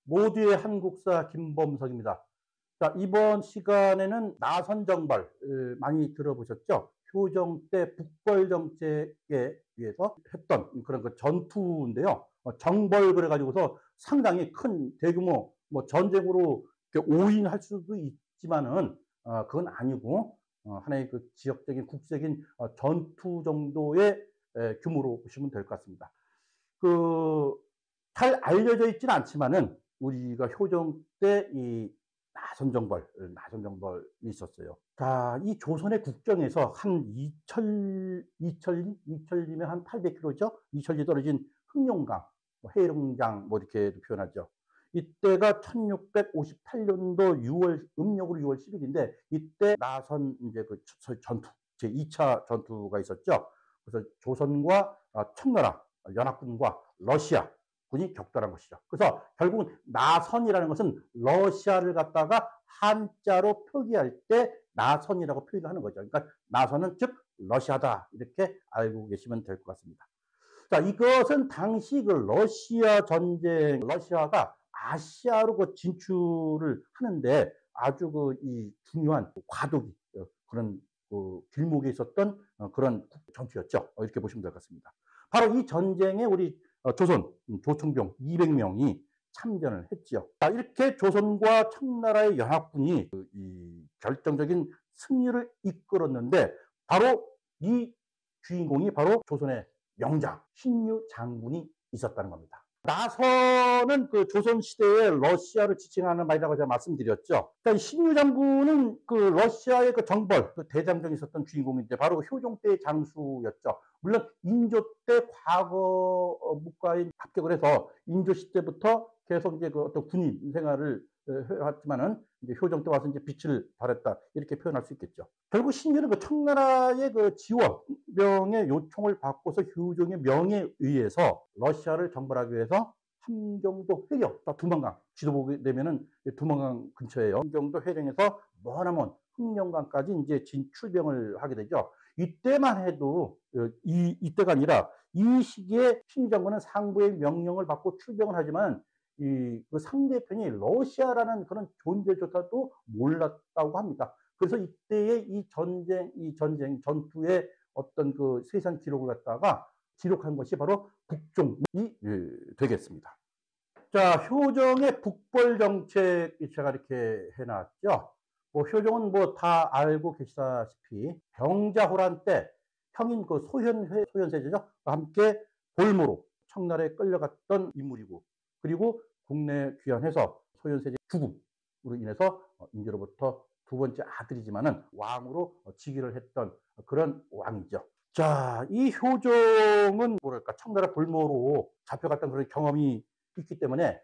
모두의 한국사 김범석입니다. 자, 이번 시간에는 나선정벌 많이 들어보셨죠? 효정 때 북벌 정책에 의해서 했던 그런 그 전투인데요. 정벌 그래가지고서 상당히 큰 대규모 전쟁으로 오인할 수도 있지만은 그건 아니고 하나의 그 지역적인 국제적인 전투 정도의 규모로 보시면 될 것 같습니다. 잘 알려져 있지는 않지만은 우리가 효정 때 이 나선정벌이 있었어요. 자, 이 조선의 국정에서 한 이천리면 한 800km죠. 이천리 떨어진 흑룡강, 해룡장 이렇게 표현하죠. 이때가 1658년도 6월 음력으로 6월 10일인데 이때 나선 이제 그 전투 제2차 전투가 있었죠. 그래서 조선과 청나라 연합군과 러시아 군이 격돌한 것이죠. 그래서 결국은 나선이라는 것은 러시아를 갖다가 한자로 표기할 때 나선이라고 표기를 하는 거죠. 그러니까 나선은 즉 러시아다 이렇게 알고 계시면 될 것 같습니다. 자, 이것은 당시 그 러시아 전쟁, 러시아가 아시아로 그 진출을 하는데 아주 이 중요한 과도기 그런 그 길목에 있었던 그런 전투였죠. 이렇게 보시면 될 것 같습니다. 바로 이 전쟁에 우리 조선 조총병 200명이 참전을 했지요. 자, 이렇게 조선과 청나라의 연합군이 이 결정적인 승리를 이끌었는데 바로 이 주인공이 바로 조선의 명장 신유 장군이 있었다는 겁니다. 나선은 그 조선 시대에 러시아를 지칭하는 말이라고 제가 말씀드렸죠. 그러니까 신유 장군은 그 러시아의 그 정벌, 그 대장정에 있었던 주인공인데 바로 효종 때의 장수였죠. 물론 인조 때 과거 문과에 합격을 해서 인조 시대부터 계속 이제 그 어떤 군인 생활을 해왔지만은 이제 효정 때 와서 이제 빛을 발했다 이렇게 표현할 수 있겠죠. 결국 신유는 그 청나라의 그 지원병의 요청을 받고서 효종의 명에 의해서 러시아를 정벌하기 위해서 함경도 회령, 두만강 지도 보게 되면은 두만강 근처에요. 함경도 회령에서 머나먼 흑룡강까지 이제 진출병을 하게 되죠. 이때만 해도 이때가 아니라 이 시기에 신유 장군은 상부의 명령을 받고 출병을 하지만 그 상대편이 러시아라는 그런 존재조차도 몰랐다고 합니다. 그래서 이때의 이 전투의 어떤 그 세상 기록을 갖다가 기록한 것이 바로 북종이 되겠습니다. 자, 효정의 북벌 정책 제가 이렇게 해놨죠. 효정은 다 알고 계시다시피 병자호란 때 형인 그 소현세제죠. 함께 볼모로 청나라에 끌려갔던 인물이고 그리고 국내 귀환해서 소현세제 죽음으로 인해서 인제로부터 두 번째 아들이지만은 왕으로 즉위를 했던 그런 왕이죠. 자, 이 효종은 뭐랄까 청나라 볼모로 잡혀갔던 그런 경험이 있기 때문에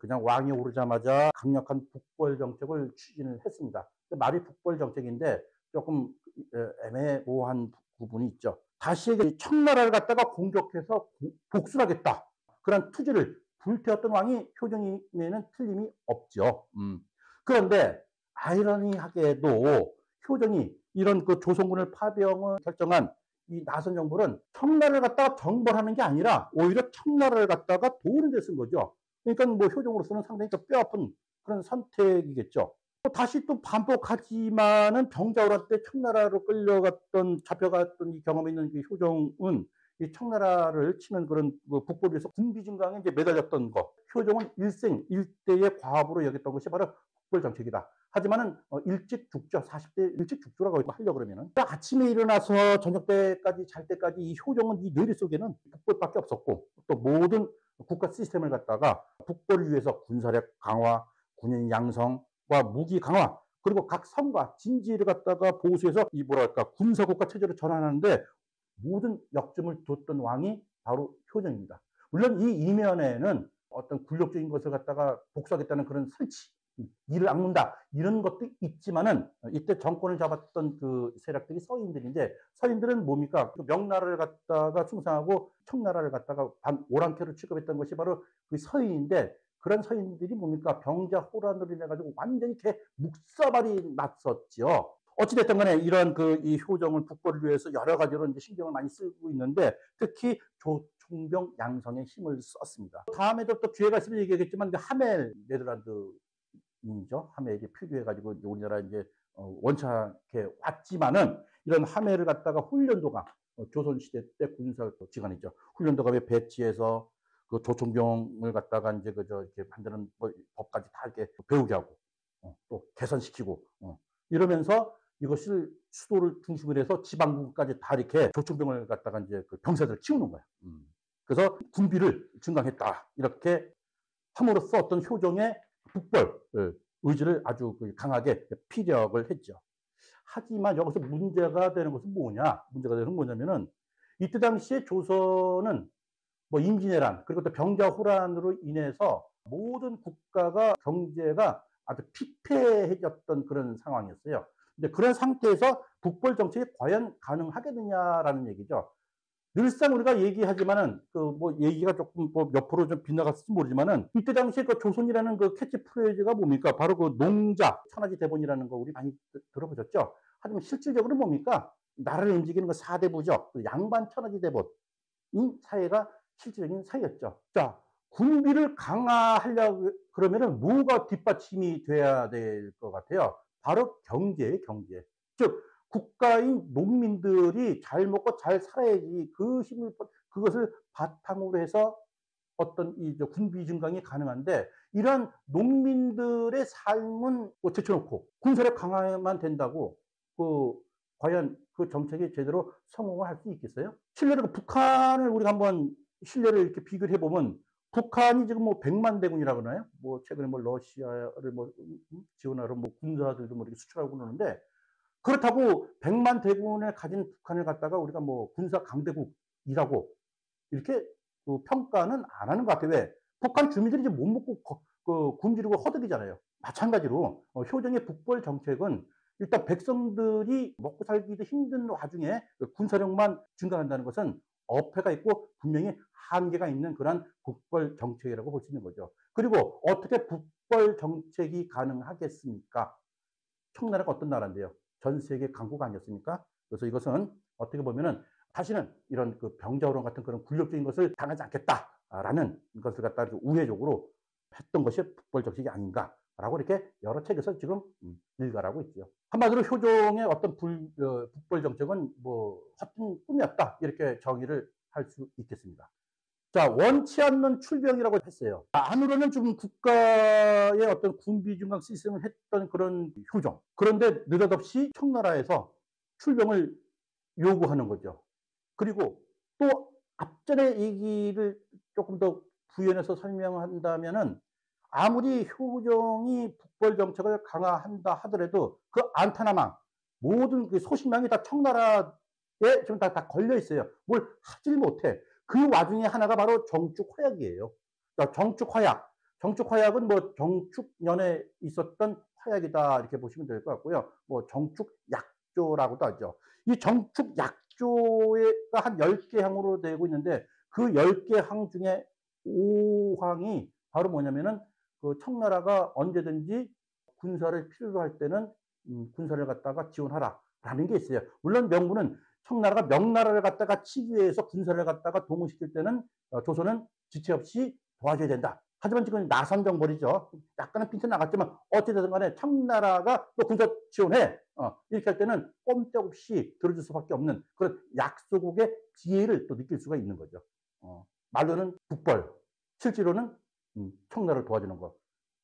그냥 왕이 오르자마자 강력한 북벌 정책을 추진을 했습니다. 말이 북벌 정책인데 조금 애매모호한 부분이 있죠. 다시 청나라를 갖다가 공격해서 복수를 하겠다. 그런 투지를 불태웠던 왕이 효정임에는 틀림이 없죠. 그런데 아이러니하게도 효정이 이런 그 조선군을 파병을 결정한 이 나선정벌은 청나라를 갖다가 정벌하는 게 아니라 오히려 청나라를 갖다가 도우는 데 쓴 거죠. 그러니까 효정으로서는 상당히 뼈아픈 그런 선택이겠죠. 다시 또 반복하지만은 병자호란 때 청나라로 잡혀갔던 이 경험이 있는 이 효정은 이 청나라를 치는 그런 북벌에서 군비진강에 이제 매달렸던 거. 효정은 일생 일대의 과업으로 여겼던 것이 바로 북벌 정책이다. 하지만은 일찍 죽죠. 40대 일찍 죽더라고요. 하려고 그러면은. 아침에 일어나서 저녁 때까지 잘 때까지 이 효정은 이 뇌리 속에는 북벌밖에 없었고 또 모든 국가 시스템을 갖다가 북벌을 위해서 군사력 강화, 군인 양성과 무기 강화 그리고 각 성과 진지를 갖다가 보수해서 이 군사국가 체제로 전환하는데 모든 역점을 뒀던 왕이 바로 효정입니다. 물론 이 이면에는 어떤 굴욕적인 것을 갖다가 복수하겠다는 그런 설치, 이를 악문다 이런 것도 있지만은 이때 정권을 잡았던 그 세력들이 서인들인데 서인들은 뭡니까? 명나라를 갖다가 충성하고 청나라를 갖다가 오랑캐로 취급했던 것이 바로 그 서인인데 그런 서인들이 뭡니까? 병자호란으로 인해 가지고 완전히 이렇게 묵사발이 났었죠. 어찌됐든 간에 이런 이 효정을 북벌을 위해서 여러 가지로 이제 신경을 많이 쓰고 있는데 특히 총병 양성에 힘을 썼습니다. 다음에도 또 기회가 있으면 얘기하겠지만 하멜 네덜란드인이죠. 하멜이 필요해가지고 우리나라 이제 원착해 왔지만은 이런 하멜을 갖다가 훈련도가 조선시대 때 군사기관이죠. 훈련도감에 배치해서 그 조총병을 갖다가 이제 이렇게 만드는 법까지 다 이렇게 배우게 하고 또 개선시키고 이러면서 이것을 수도를 중심으로 해서 지방국까지 다 이렇게 조총병을 갖다가 이제 그 병사들을 키우는 거야. 그래서 군비를 증강했다. 이렇게 함으로써 어떤 효종의 북벌 의지를 아주 강하게 피력을 했죠. 하지만 여기서 문제가 되는 것은 뭐냐? 문제가 되는 건 뭐냐면은 이때 당시에 조선은 뭐 임진왜란 그리고 또 병자호란으로 인해서 모든 국가가 경제가 아주 피폐해졌던 그런 상황이었어요. 근데 그런 상태에서 북벌 정책이 과연 가능하겠느냐라는 얘기죠. 늘상 우리가 얘기하지만은 뭐 얘기가 조금 뭐 옆으로 좀 빗나갔을지 모르지만은 이때 당시에 그 조선이라는 그 캐치프레이즈가 뭡니까? 바로 그 농자 천하지 대본이라는 거 우리 많이 들어보셨죠? 하지만 실질적으로 뭡니까? 나라를 움직이는 그 4대 부죠. 양반 천하지 대본 이 사회가 실질적인 사회였죠. 자, 군비를 강화하려고 그러면은 뭐가 뒷받침이 돼야 될 것 같아요? 바로 경제예요, 경제. 즉 국가인 농민들이 잘 먹고 잘 살아야지 그 힘을 그것을 바탕으로 해서 어떤 이 군비 증강이 가능한데 이러한 농민들의 삶은 제쳐놓고 군사력 강화만 된다고 과연 그 정책이 제대로 성공을 할 수 있겠어요? 실례로 북한을 우리가 한번 실례를 이렇게 비교를 해보면 북한이 지금 뭐 100만 대군이라 그러나요? 뭐 최근에 뭐 러시아를 뭐 지원하러 뭐 군사들도 뭐 이렇게 수출하고 그러는데 그렇다고 100만 대군을 가진 북한을 갖다가 우리가 뭐 군사 강대국이라고 이렇게 평가는 안 하는 것 같아요. 왜? 북한 주민들이 이제 못 먹고 굶주리고 허덕이잖아요. 마찬가지로 효정의 북벌 정책은 일단 백성들이 먹고 살기도 힘든 와중에 군사력만 증강한다는 것은 어폐가 있고 분명히 한계가 있는 그런 북벌 정책이라고 볼 수 있는 거죠. 그리고 어떻게 북벌 정책이 가능하겠습니까? 청나라가 어떤 나라인데요? 전 세계 강국 아니었습니까? 그래서 이것은 어떻게 보면은 다시는 이런 그 병자호란 같은 그런 굴욕적인 것을 당하지 않겠다라는 것을 갖다 우회적으로 했던 것이 북벌 정책이 아닌가라고 이렇게 여러 책에서 지금 일갈하고 있죠. 한마디로 효종의 어떤 북벌 정책은 뭐 헛된 꿈이었다 이렇게 정의를 할 수 있겠습니다. 자, 원치 않는 출병이라고 했어요. 안으로는 좀 국가의 어떤 군비 증강 시스템을 했던 그런 효종. 그런데 느닷없이 청나라에서 출병을 요구하는 거죠. 그리고 또 앞전에 얘기를 조금 더 부연해서 설명한다면은 아무리 효종이 북벌 정책을 강화한다 하더라도 그 안타나망 모든 그 소식망이 다 청나라에 지금 다 걸려 있어요. 뭘 하질 못해. 그 와중에 하나가 바로 정축화약이에요. 그러니까 정축화약은 뭐 정축년에 있었던 화약이다 이렇게 보시면 될 것 같고요. 뭐 정축약조라고도 하죠. 이 정축약조가 한 10개 항으로 되고 있는데 그 10개 항 중에 5항이 바로 뭐냐면은 그 청나라가 언제든지 군사를 필요로 할 때는 군사를 갖다가 지원하라라는 게 있어요. 물론 명분은 청나라가 명나라를 갖다가 치기 위해서 군사를 갖다가 동원시킬 때는 조선은 지체 없이 도와줘야 된다. 하지만 지금 나선정벌이죠. 약간은 핀트 나갔지만 어찌되든 간에 청나라가 또 군사 지원해. 이렇게 할 때는 꼼짝없이 들어줄 수밖에 없는 그런 약소국의 지혜를 또 느낄 수가 있는 거죠. 말로는 북벌, 실제로는 청나라를 도와주는 거.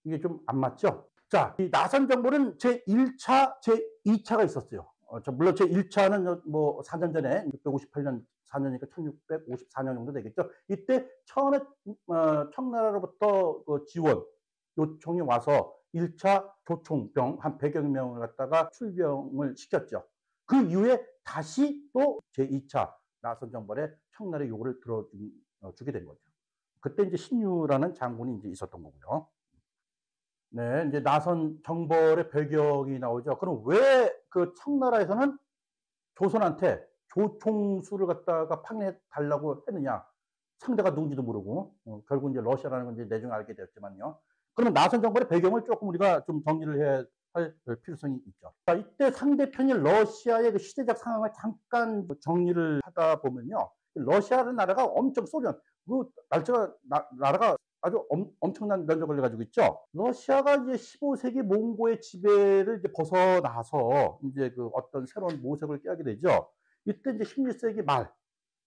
이게 좀 안 맞죠? 자, 이 나선정벌은 제1차, 제2차가 있었어요. 물론 제1차는 뭐 4년 전에 658년 4년이니까 1654년 정도 되겠죠. 이때 처음에 청나라로부터 그 지원 요청이 와서 1차 조총병 한 100여 명을 갖다가 출병을 시켰죠. 그 이후에 다시 또 제2차 나선정벌에 청나라의 요구를 들어주게 된 거죠. 그때 이제 신유라는 장군이 이제 있었던 거고요. 네, 이제 나선 정벌의 배경이 나오죠. 그럼 왜 그 청나라에서는 조선한테 조총수를 갖다가 파견해 달라고 했느냐? 상대가 누군지도 모르고 결국 이제 러시아라는 건 이제 나중에 알게 되었지만요. 그러면 나선 정벌의 배경을 조금 우리가 좀 정리를 해야 할 필요성이 있죠. 자, 이때 상대편인 러시아의 그 시대적 상황을 잠깐 정리를 하다 보면요. 러시아라는 나라가 엄청 소련 그 나라가 아주 엄청난 면적을 가지고 있죠. 러시아가 이제 15세기 몽고의 지배를 이제 벗어나서 이제 그 어떤 새로운 모색을 깨게 되죠. 이때 이제 16세기 말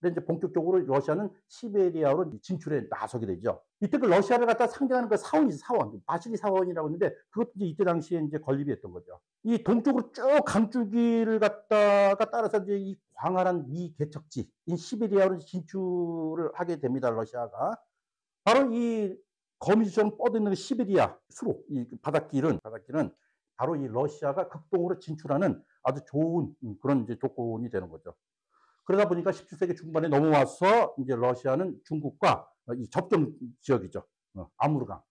이제 본격적으로 러시아는 시베리아로 진출해 나서게 되죠. 이때 그 러시아를 갖다 상징하는 그 사원이 사원, 바실리 사원이라고 했는데 그것도 이제 이때 당시에 이제 건립이 됐던 거죠. 이 동쪽으로 쭉 강줄기를 갖다가 따라서 이제 이 광활한 미 개척지, 이 시베리아로 진출을 하게 됩니다. 러시아가. 바로 이 거미줄처럼 뻗어있는 시베리아 수로, 이 바닷길은 바로 이 러시아가 극동으로 진출하는 아주 좋은 그런 이제 조건이 되는 거죠. 그러다 보니까 17세기 중반에 넘어와서 이제 러시아는 중국과 이 접경 지역이죠. 아무르강,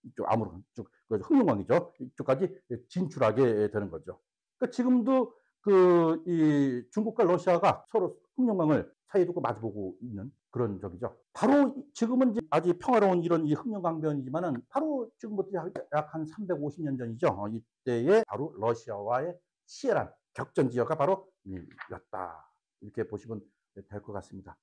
이쪽 아무르강, 이쪽 흑룡강이죠. 이쪽까지 진출하게 되는 거죠. 그러니까 지금도 이 중국과 러시아가 서로 흑룡강을 사이에 두고 마주보고 있는 그런 적이죠. 바로 지금은 이제 아주 평화로운 이런 이 흑룡강변이지만은 바로 지금부터 약 한 350년 전이죠. 이때에 바로 러시아와의 치열한 격전 지역가 바로 였다. 이렇게 보시면 될 것 같습니다.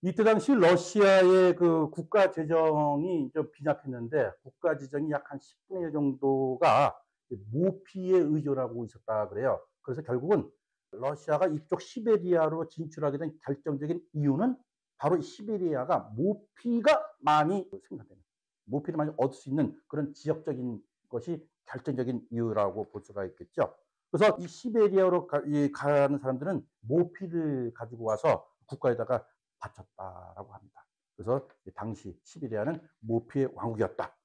이때 당시 러시아의 그 국가 재정이 좀 빈약했는데 국가 재정이 약 한 10분의 1 정도가 모피에 의존하고 있었다 그래요. 그래서 결국은 러시아가 이쪽 시베리아로 진출하게 된 결정적인 이유는 바로 시베리아가 모피가 많이 생산되는, 모피를 많이 얻을 수 있는 그런 지역적인 것이 결정적인 이유라고 볼 수가 있겠죠. 그래서 이 시베리아로 가는 사람들은 모피를 가지고 와서 국가에다가 바쳤다라고 합니다. 그래서 당시 시베리아는 모피의 왕국이었다.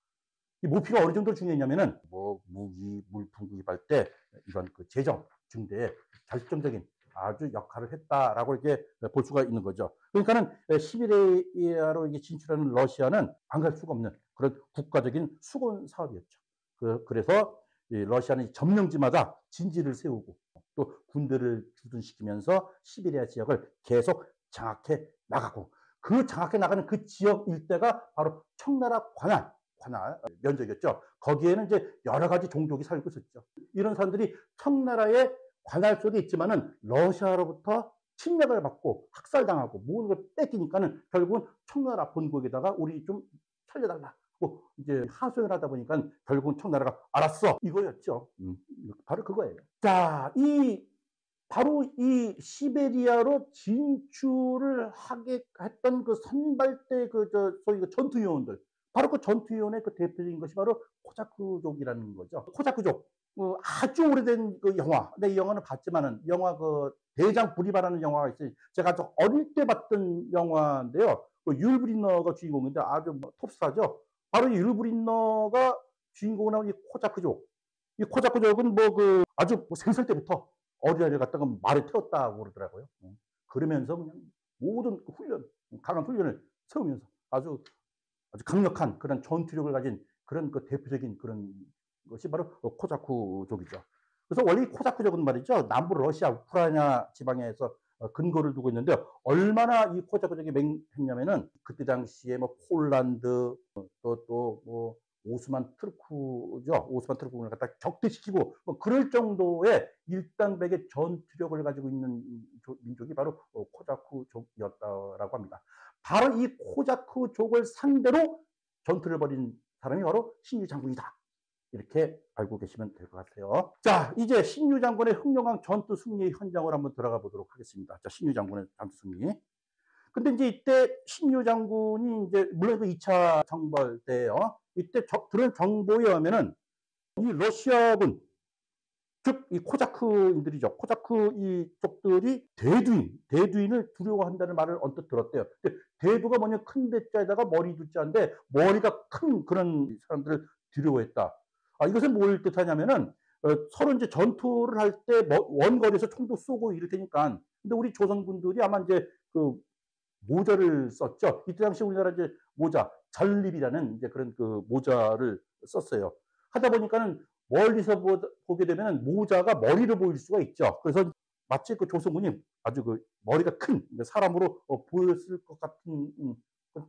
이 모피가 어느 정도로 중요했냐면은 뭐 무기, 물품 구입할 때 이런 그 재정 증대에 결정적인 아주 역할을 했다라고 이렇게 볼 수가 있는 거죠. 그러니까는 시베리아로 진출하는 러시아는 안 갈 수가 없는 그런 국가적인 수건 사업이었죠. 그래서 러시아는 점령지마다 진지를 세우고 또 군대를 주둔시키면서 시베리아 지역을 계속 장악해 나가고 그 장악해 나가는 그 지역 일대가 바로 청나라 관할 면적이었죠. 거기에는 이제 여러 가지 종족이 살고 있었죠. 이런 사람들이 청나라의 관할 속에 있지만은 러시아로부터 침략을 받고 학살당하고 모든 걸 뺏기니까는 결국은 청나라 본국에다가 우리 좀 살려달라. 이제 하소연을 하다 보니까 결국은 청나라가 알았어 이거였죠. 바로 그거예요. 자, 바로 이 시베리아로 진출을 하게 했던 그 선발대 소위 전투 요원들, 바로 그 전투 요원의 그 대표적인 것이 바로 코자크족이라는 거죠. 코자크족. 아주 오래된 그 영화. 근데 이 영화는 봤지만은 영화 대장 불이바라는 영화가 있어요. 제가 저 어릴 때 봤던 영화인데요. 율 브린너가 주인공인데 아주 톱스타죠. 바로 이 율 브린너가 주인공을 하는 이 코자크족. 이 코자크족은 아주 생설 때부터 어린아이를 갖다가 말에 태웠다고 그러더라고요. 그러면서 그냥 모든 훈련, 강한 훈련을 세우면서 아주 강력한 그런 전투력을 가진 그런 대표적인 그런 것이 바로 코자크족이죠. 그래서 원래 이 코자크족은 말이죠. 남부 러시아, 우크라이나 지방에서 근거를 두고 있는데 얼마나 이 코자크족이 맹했냐면은 그때 당시에 폴란드 또 오스만 투르크죠. 오스만 투르크를 갖다 격퇴시키고 그럴 정도의 일당백의 전투력을 가지고 있는 민족이 바로 코자크족이었다라고 합니다. 바로 이 코자크족을 상대로 전투를 벌인 사람이 바로 신유 장군이다. 이렇게 알고 계시면 될 것 같아요. 자, 이제 신유 장군의 흑룡강 전투 승리 현장을 한번 들어가 보도록 하겠습니다. 자, 신유 장군의 전투 승리. 근데 이제 이때 신유 장군이 이제 물론 그 2차 정벌 때요. 이때 들은 정보에 의하면은 이 러시아군, 즉 이 코자크인들이죠. 코자크 이 쪽들이 대두인을 두려워한다는 말을 언뜻 들었대요. 근데 대두가 뭐냐 큰 대자에다가 머리 두자인데 머리가 큰 그런 사람들을 두려워했다. 이것은 뭘 뜻하냐면은 서로 이제 전투를 할 때 원거리에서 총도 쏘고 이럴 테니까. 근데 우리 조선군들이 아마 이제 모자를 썼죠. 이때 당시 우리나라 이제 모자, 전립이라는 이제 그런 모자를 썼어요. 하다 보니까는 멀리서 보게 되면 모자가 머리로 보일 수가 있죠. 그래서 마치 조선군이 아주 머리가 큰 사람으로 보였을 것 같은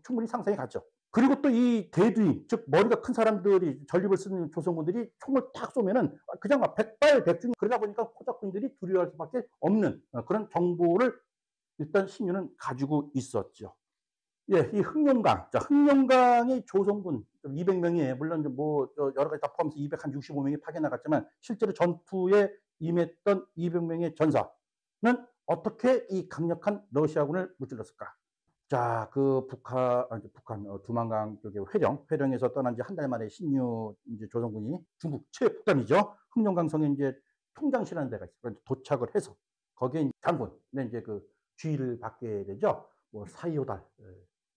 충분히 상상이 가죠. 그리고 또 이 대두인, 즉 머리가 큰 사람들이 전립을 쓰는 조선군들이 총을 탁 쏘면은 그냥 백발백중, 그러다 보니까 코자크인들이 두려워할 수밖에 없는 그런 정보를 일단 신유는 가지고 있었죠. 예, 이 흑룡강. 자, 흑룡강의 조선군 200명이 물론 뭐 여러 가지 다 포함해서 265명이 파견 나갔지만 실제로 전투에 임했던 200명의 전사는 어떻게 이 강력한 러시아군을 무찔렀을까? 자, 그 북한 두만강 쪽에 회령에서 떠난 지 한 달 만에 신유 이제 조선군이 중국 최북단이죠. 흑룡강성에 이제 통장시라는 데가 있어요. 도착을 해서 거기에 장군, 이제 그 주의를 받게 되죠. 뭐 사이오달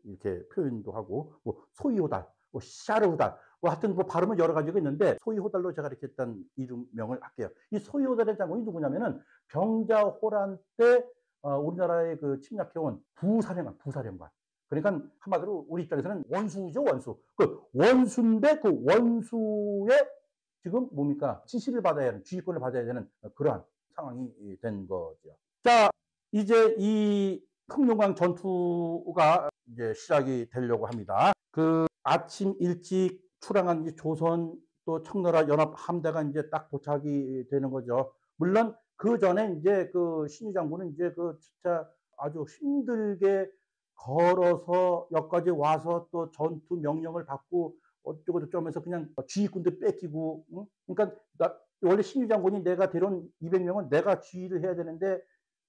이렇게 표현도 하고, 뭐 소이호달, 뭐 샤르호달, 뭐 하여튼 뭐 발음은 여러 가지가 있는데 소이호달로 제가 이렇게 일단 이름명을 할게요. 이 소이호달의 장군이 누구냐면은 병자호란 때 우리나라에 그 침략해온 부사령관. 그러니까 한마디로 우리 입장에서는 원수죠, 원수. 그 원수인데 그 원수의 지금 뭡니까? 지시를 받아야 하는, 지휘권을 받아야 되는 그러한 상황이 된 거죠. 자, 이제 이 흑룡강 전투가 이제 시작이 되려고 합니다. 그 아침 일찍 출항한 조선 또 청나라 연합 함대가 이제 딱 도착이 되는 거죠. 물론 그 전에 이제 그 신유 장군은 이제 그 진짜 아주 힘들게 걸어서 여기까지 와서 또 전투 명령을 받고 어쩌고 저쩌고 하면서 그냥 지휘권도 뺏기고, 응? 그러니까 원래 신유 장군이 내가 데려온 200명은 내가 지휘를 해야 되는데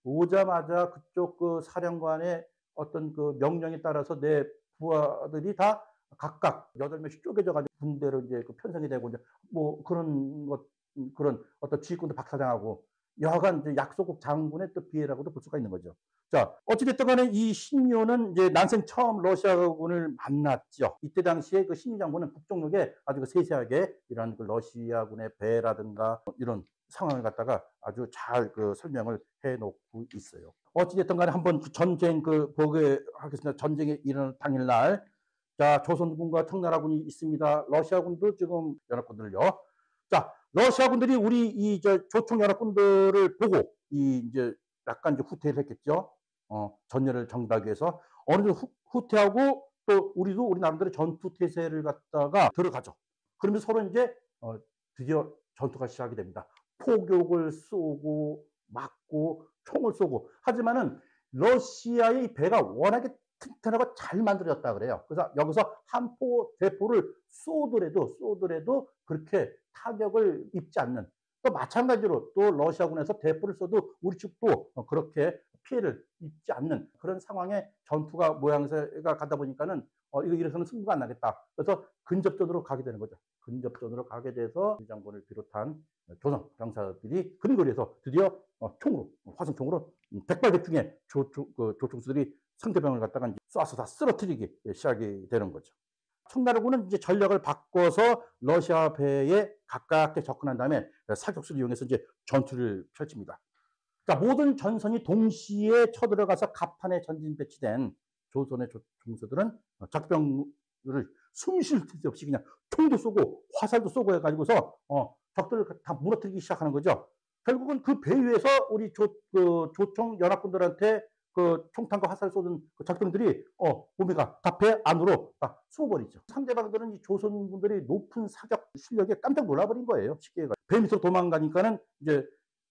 오자마자 그쪽 그 사령관의 어떤 그 명령에 따라서 내 부하들이 다 각각 8명씩 쪼개져 가지고 군대로 이제 그 편성이 되고 이제 뭐 그런 어떤 지휘권도 박사장하고 여하간 이제 약소국 장군의 또 비애라고도 볼 수가 있는 거죠. 자, 어찌됐든 간에 이 신유는 이제 난생 처음 러시아군을 만났죠. 이때 당시에 그 신유 장군은 북쪽역에 아주 그 세세하게 이런 그 러시아군의 배라든가 이런 상황을 갖다가 아주 잘 그 설명을 해 놓고 있어요. 어찌됐든 간에 한번 전쟁 보게 하겠습니다. 전쟁이 일어난 당일날. 자, 조선군과 청나라군이 있습니다. 러시아군도 지금 연합군들을요. 자, 러시아군들이 우리 조총 연합군들을 보고 이제 약간 이제 후퇴를 했겠죠. 전열을 정비하기 위해서 어느 정도 후퇴하고 또 우리 나름대로 전투 태세를 갖다가 들어가죠. 그러면 서로 이제 드디어 전투가 시작이 됩니다. 포격을 쏘고 맞고 총을 쏘고 하지만은 러시아의 배가 워낙에 튼튼하고 잘 만들어졌다 그래요. 그래서 여기서 한 포 대포를 쏘더라도 그렇게 타격을 입지 않는, 또 마찬가지로 또 러시아군에서 대포를 쏘도 우리 측도 그렇게 피해를 입지 않는 그런 상황에 전투가 모양새가 가다 보니까는 이래서는 승부가 안 나겠다. 그래서 근접전으로 가게 되는 거죠. 근접전으로 가게 돼서 장군을 비롯한 조선 병사들이 근거리에서 드디어 화성총으로 백발백중의 조총수들이 상대방을 갖다가 이제 쏴서 다 쓰러뜨리기 시작이 되는 거죠. 청나라군은 이제 전략을 바꿔서 러시아 배에 가깝게 접근한 다음에 사격수를 이용해서 이제 전투를 펼칩니다. 자, 모든 전선이 동시에 쳐들어가서 갑판에 전진 배치된 조선의 총수들은 적병을 숨 쉴 틈 없이 그냥 총도 쏘고 화살도 쏘고 해가지고서 적들을 다 무너뜨리기 시작하는 거죠. 결국은 그 배 위에서 우리 조총 연합군들한테 그 총탄과 화살 쏘던 그 적병들이 뭡니까? 다 배 안으로 다 숨어버리죠. 상대방들은 이 조선군들이 높은 사격 실력에 깜짝 놀라버린 거예요. 쉽게 배 밑으로 도망가니까는 이제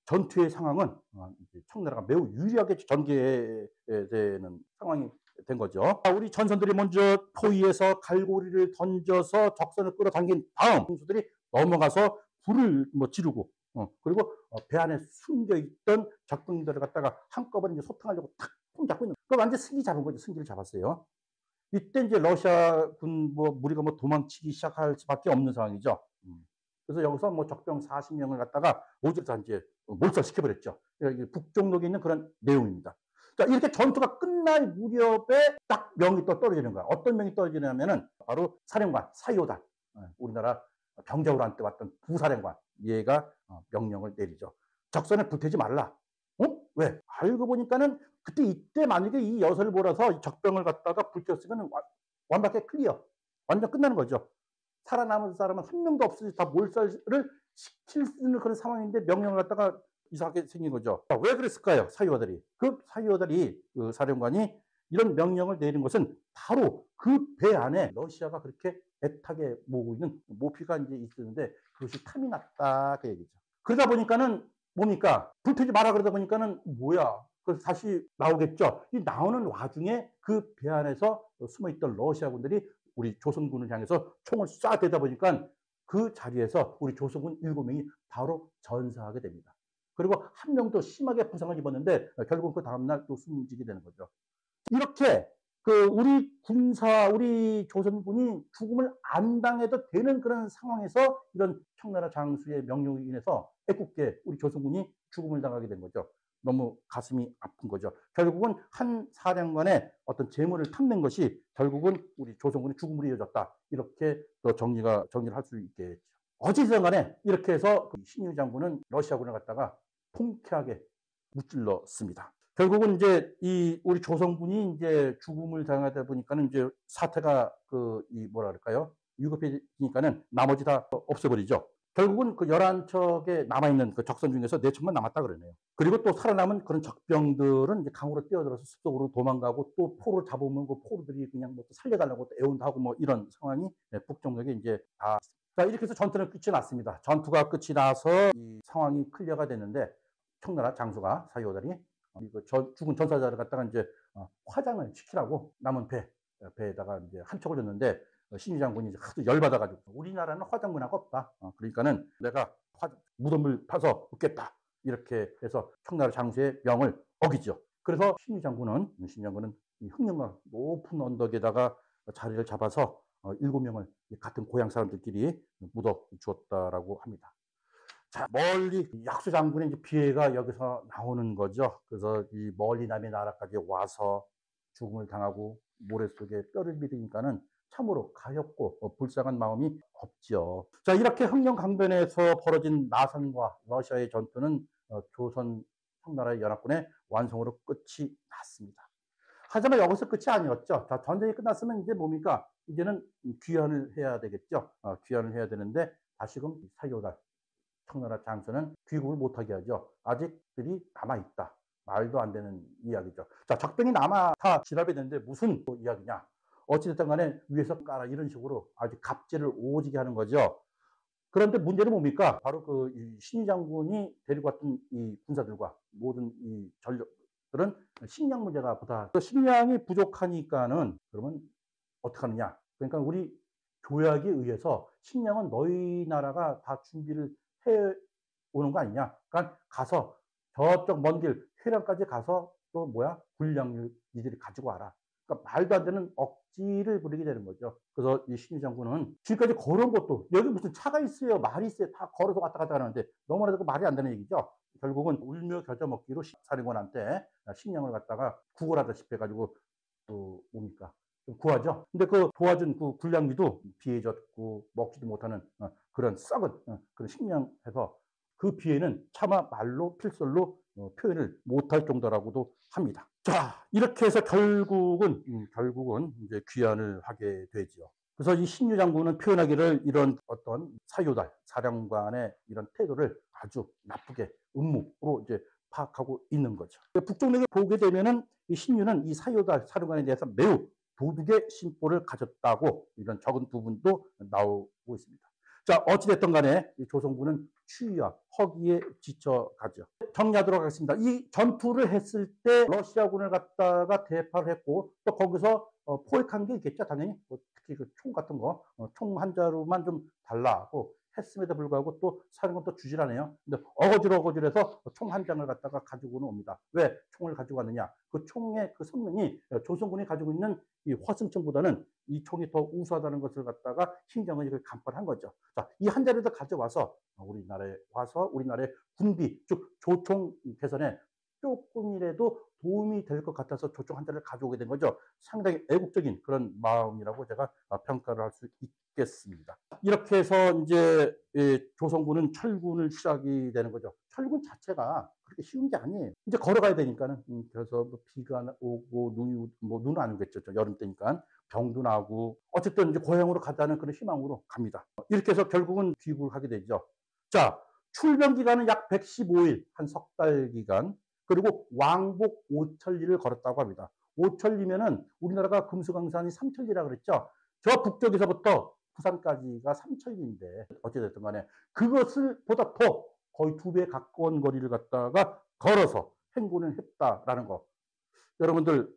전투의 상황은 이제 청나라가 매우 유리하게 전개되는 상황이 된 거죠. 우리 전선들이 먼저 포위해서 갈고리를 던져서 적선을 끌어당긴 다음 군수들이 넘어가서 불을 지르고 그리고 배 안에 숨겨있던 적군들을 갖다가 한꺼번에 이제 소탕하려고 탁 손잡고 있는, 그 완전 승기 잡은 거죠. 승기를 잡았어요. 이때 이제 러시아군 무리가 도망치기 시작할 수밖에 없는 상황이죠. 그래서 여기서 적병 40명을 갖다가 오지로 이제 몰살시켜버렸죠. 북종록에 있는 그런 내용입니다. 자, 이렇게 전투가 끝날 무렵에 딱 명이 또 떨어지는 거야. 어떤 명이 떨어지냐면은 바로 사령관 사이오달, 우리나라 병자호란 때 왔던 부사령관, 얘가 명령을 내리죠. 적선에 불태지 말라. 왜? 알고 보니까는 이때 만약에 이 여선을 몰아서 적병을 갖다가 불켰으면 완벽하게 클리어, 완전 끝나는 거죠. 살아남은 사람은 한 명도 없으니 다 몰살을 시킬 수 있는 그런 상황인데 명령을 갖다가 이상하게 생긴 거죠. 왜 그랬을까요? 사이오달이. 그 사이오달이 그 사령관이 이런 명령을 내린 것은 바로 그 배 안에 러시아가 그렇게 애타게 모으고 있는 모피가 이제 있었는데 그것이 탐이 났다 그 얘기죠. 그러다 보니까는 뭡니까? 불태지 마라 그러다 보니까는 뭐야? 그래서 다시 나오겠죠. 이 나오는 와중에 그 배 안에서 숨어있던 러시아군들이 우리 조선군을 향해서 총을 쏴대다 보니까 그 자리에서 우리 조선군 7명이 바로 전사하게 됩니다. 그리고 한 명도 심하게 부상을 입었는데 결국 그 다음날 또 숨지게 되는 거죠. 이렇게 우리 조선군이 죽음을 안 당해도 되는 그런 상황에서 이런 청나라 장수의 명령으로 인해서 애꿎게 우리 조선군이 죽음을 당하게 된 거죠. 너무 가슴이 아픈 거죠. 결국은 한 사령관의 어떤 재물을 탐낸 것이 결국은 우리 조선군의 죽음으로 이어졌다. 이렇게 또 정리를 할 수 있겠죠. 어찌든 간에 이렇게 해서 신유 장군은 러시아군을 갖다가 통쾌하게 무찔렀습니다. 결국은 이제 우리 조선군이 이제 죽음을 당하다 보니까는 이제 사태가 뭐라 그럴까요? 위급해지니까는 나머지 다 없애버리죠. 결국은 그 11척에 남아있는 그 적선 중에서 4척만 남았다 그러네요. 그리고 또 살아남은 그런 적병들은 이제 강으로 뛰어들어서 숲속으로 도망가고 또 포로 잡으면 그 포로들이 그냥 뭐 살려달라고 또 애원도 하고 뭐 이런 상황이 북쪽역에 이제 다. 자, 이렇게 해서 전투는 끝이 났습니다. 전투가 끝이 나서 이 상황이 클리어가 됐는데 청나라 장수가 사요달이 죽은 전사자를 갖다가 이제 화장을 시키라고 남은 배에다가 이제 한 척을 줬는데 신유 장군이 이제 하도 열받아가지고 우리나라는 화장 문화가 없다. 그러니까는 내가 무덤을 파서 묻겠다. 이렇게 해서 청나라 장수의 명을 어기죠. 그래서 신유 장군은 이 흑령강 높은 언덕에다가 자리를 잡아서 7명을 같은 고향 사람들끼리 묻어 주었다라고 합니다. 자, 멀리 약수 장군의 이제 비애가 여기서 나오는 거죠. 그래서 이 멀리 남의 나라까지 와서 죽음을 당하고 모래 속에 뼈를 묻으니까는 참으로 가엾고 불쌍한 마음이 없죠. 자, 이렇게 흑령강변에서 벌어진 나선과 러시아의 전투는 조선 청나라의 연합군의 완성으로 끝이 났습니다. 하지만 여기서 끝이 아니었죠. 자, 전쟁이 끝났으면 이제 뭡니까? 이제는 귀환을 해야 되겠죠. 귀환을 해야 되는데 다시금 사요달 청나라 장수는 귀국을 못하게 하죠. 아직들이 남아있다. 말도 안 되는 이야기죠. 자, 적병이 남아 다 진압이 되는데 무슨 이야기냐. 어찌됐든 간에 위에서 까라 이런 식으로 아주 갑질을 오지게 하는 거죠. 그런데 문제는 뭡니까? 바로 신유 장군이 데리고 왔던 이 군사들과 모든 이 전력들은 식량 문제가 보다. 식량이 부족하니까는 그러면 어떻게 하느냐. 그러니까 우리 조약에 의해서 식량은 너희 나라가 다 준비를 해 오는 거 아니냐. 그러니까 가서 저쪽 먼 길 회령까지 가서 또 군량 니들이 가지고 와라. 그러니까 말도 안 되는 억지를 부리게 되는 거죠. 그래서 이 신유 장군은 지금까지 걸어온 것도 여기 무슨 차가 있어요, 말이 있어요, 다 걸어서 왔다 갔다 하는데 너무나도 말이 안 되는 얘기죠. 결국은 울며 겨자 먹기로 사령관한테 식량을 갖다가 구걸하다시피 해가지고 뭡니까? 구하죠. 근데 그 도와준 그 군량미도 비해졌고 먹지도 못하는 그런 썩은 그런 식량해서 그 비해는 차마 말로 필설로 표현을 못할 정도라고도 합니다. 자, 이렇게 해서 결국은 이제 귀환을 하게 되죠. 그래서 이 신유 장군은 표현하기를 이런 어떤 사요달 사령관의 이런 태도를 아주 나쁘게 음모로 이제 파악하고 있는 거죠. 북쪽역에 보게 되면은 이 신유는 이 사요달 사령관에 대해서 매우 도둑의 심보를 가졌다고 이런 적은 부분도 나오고 있습니다. 자, 어찌됐든 간에 이 조선군은 추위와 허기에 지쳐가죠. 정리하도록 하겠습니다. 이 전투를 했을 때 러시아군을 갖다가 대파를 했고 또 거기서 포획한 게 있겠죠. 당연히 특히 그 총 같은 거 총 한 자루만 좀 달라고 했음에도 불구하고 또 사령관 또 주질 않아요. 근데 어거지로어거지로해서 총 한 장을 갖다가 가지고는 옵니다. 왜 총을 가지고 왔느냐? 그 총의 그 성능이 조선군이 가지고 있는 이 화승총보다는 이 총이 더 우수하다는 것을 갖다가 신경을 이걸 간파한 거죠. 자, 이 한 자리를 가져와서 우리나라에 와서 우리나라의 군비, 즉 조총 개선에 조금이라도 도움이 될 것 같아서 조총 한 자리를 가져오게 된 거죠. 상당히 애국적인 그런 마음이라고 제가 평가를 할 수 있겠습니다. 이렇게 해서 이제 조선군은 철군을 시작이 되는 거죠. 철군 자체가 그렇게 쉬운 게 아니에요. 이제 걸어가야 되니까는 그래서 뭐 비가 오고 눈은 안 오겠죠. 여름 때니까 병도 나고 어쨌든 이제 고향으로 가자는 그런 희망으로 갑니다. 이렇게 해서 결국은 귀국을 하게 되죠. 자, 출병 기간은 약 115일, 한 석 달 기간. 그리고 왕복 5천리를 걸었다고 합니다. 5천리면은 우리나라가 금수강산이 3천리라 그랬죠. 저 북쪽에서부터 부산까지가 3천리인데 어찌됐든 간에 그것을 보다 더 거의 2배 가까운 거리를 갖다가 걸어서 행군을 했다라는 거. 여러분들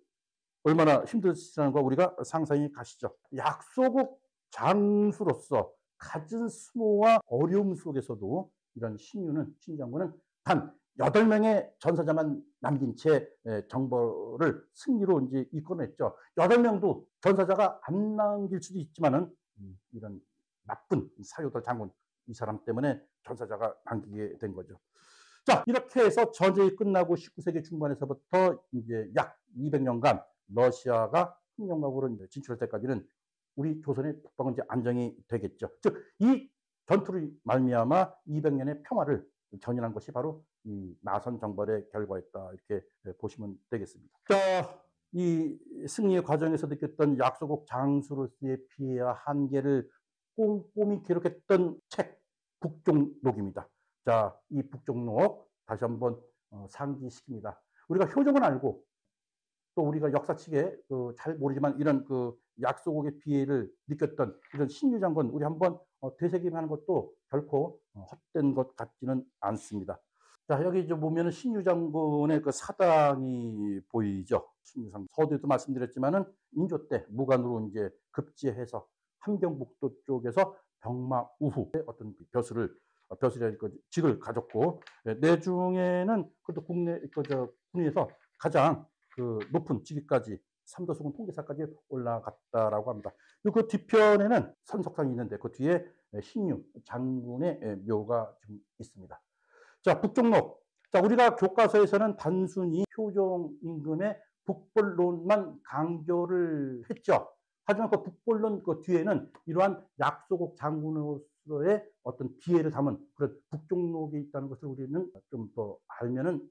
얼마나 힘드시다는 거 우리가 상상이 가시죠. 약소국 장수로서 갖은 수모와 어려움 속에서도 이런 신유장군은 단 8명의 전사자만 남긴 채 정벌을 승리로 이제 이끌어냈죠. 8명도 전사자가 안 남길 수도 있지만은 이런 나쁜 사요들 장군, 이 사람 때문에 전사자가 남기게 된 거죠. 자, 이렇게 해서 전쟁이 끝나고 19세기 중반에서부터 이제 약 200년간 러시아가 흑령각으로 진출할 때까지는 우리 조선의 북방은 이제 안정이 되겠죠. 즉, 이 전투를 말미암아 200년의 평화를 전연한 것이 바로 이 나선 정벌의 결과였다, 이렇게 보시면 되겠습니다. 자, 이 승리의 과정에서 느꼈던 약소국 장수로서의 피해와 한계를 꼼꼼히 기록했던 책 북종록입니다. 자, 이 북종록 다시 한번 상기시킵니다. 우리가 효정은 알고 또 우리가 역사책에 잘 모르지만 이런 약소국의 피해를 느꼈던 이런 신유장군 우리 한번 되새김하는 것도 결코 헛된 것 같지는 않습니다. 자, 여기 보면은 신유장군의 그 사당이 보이죠. 신유상 서두에도 말씀드렸지만은 인조 때 무관으로 이제 급제해서 함경북도 쪽에서 병마 우후의 어떤 벼슬이랄 직을 가졌고, 내중에는 그것도 국내에서 가장 높은 직위까지 삼도수군 통계사까지 올라갔다라고 합니다. 그 뒤편에는 선석상이 있는데 그 뒤에 신유 장군의 묘가 좀 있습니다. 자, 북종록. 자, 우리가 교과서에서는 단순히 효종 임금의 북벌론만 강조를 했죠. 하지만 그 북벌론 그 뒤에는 이러한 약소국 장군으로서의 어떤 비애를 담은 그런 북종록이 있다는 것을 우리는 좀 더 알면은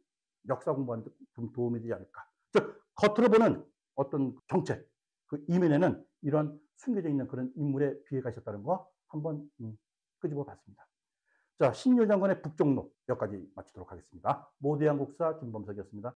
역사 공부하는 데 좀 도움이 되지 않을까. 즉, 겉으로 보는 어떤 정책, 그 이면에는 이런 숨겨져 있는 그런 인물의 비애가 있었다는 거 한번 끄집어 봤습니다. 자, 신유장군의 북종록 여기까지 마치도록 하겠습니다. 모대한국사 김범석이었습니다.